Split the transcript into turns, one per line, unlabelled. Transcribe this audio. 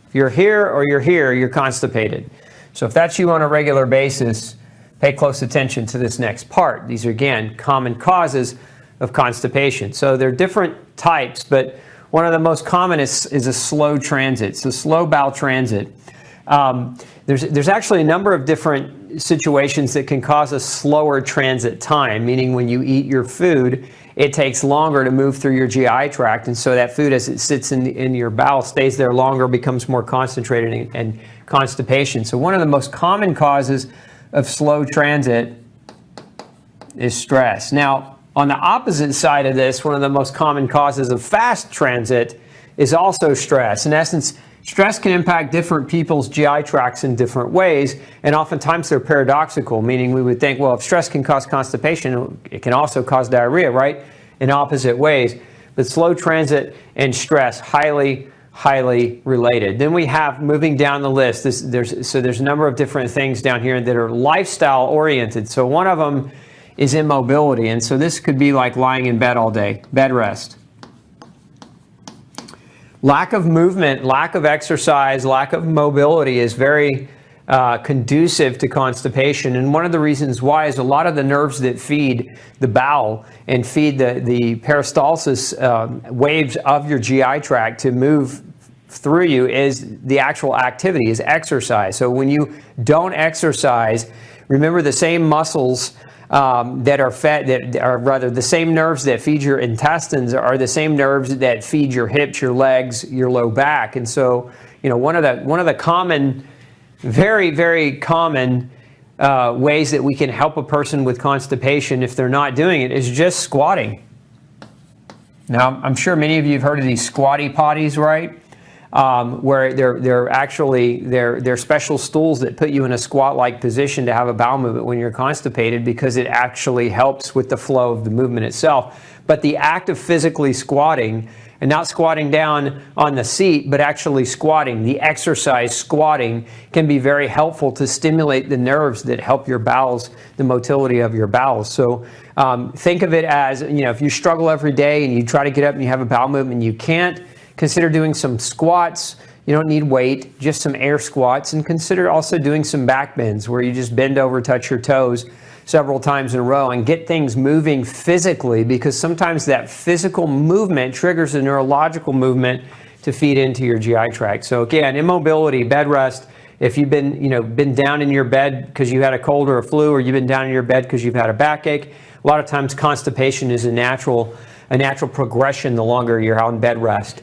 If you're here or you're here, you're constipated. So if that's you on a regular basis, pay close attention to this next part. These are, again, common causes of constipation. So there are different types, but one of the most common is a slow transit. So slow bowel transit. There's actually a number of different situations that can cause a slower transit time, meaning when you eat your food, it takes longer to move through your GI tract, and so that food, as it sits in your bowel, stays there longer, becomes more concentrated, and constipation. So one of the most common causes of slow transit is stress. Now, on the opposite side of this, one of the most common causes of fast transit is also stress. In essence, stress can impact different people's GI tracts in different ways, and oftentimes they're paradoxical, meaning we would think, well, if stress can cause constipation, it can also cause diarrhea, right? In opposite ways. But slow transit and stress, highly related. Then we have, moving down the list, there's a number of different things down here that are lifestyle oriented. So one of them is immobility, and so this could be like lying in bed all day, bed rest. Lack of movement, lack of exercise, lack of mobility is very conducive to constipation. And one of the reasons why is a lot of the nerves that feed the bowel and feed the peristalsis waves of your GI tract to move through you is the actual activity, is exercise. So when you don't exercise, remember the same muscles that are fed, that are rather the same nerves that feed your intestines are the same nerves that feed your hips, your legs, your low back. And so, you know, one of the common, very common ways that we can help a person with constipation if they're not doing it is just squatting. Now, I'm sure many of you have heard of these squatty potties, right? Where they're special stools that put you in a squat-like position to have a bowel movement when you're constipated, because it actually helps with the flow of the movement itself. But the act of physically squatting, and not squatting down on the seat, but actually squatting, the exercise squatting, can be very helpful to stimulate the nerves that help your bowels, the motility of your bowels. So think of it as, you know, if you struggle every day and you try to get up and you have a bowel movement and you can't, consider doing some squats. You don't need weight, just some air squats. And consider also doing some back bends where you just bend over, touch your toes several times in a row and get things moving physically, because sometimes that physical movement triggers a neurological movement to feed into your GI tract. So again, immobility, bed rest. If you've been down in your bed because you had a cold or a flu, or you've been down in your bed because you've had a backache, a lot of times constipation is a natural progression the longer you're on bed rest.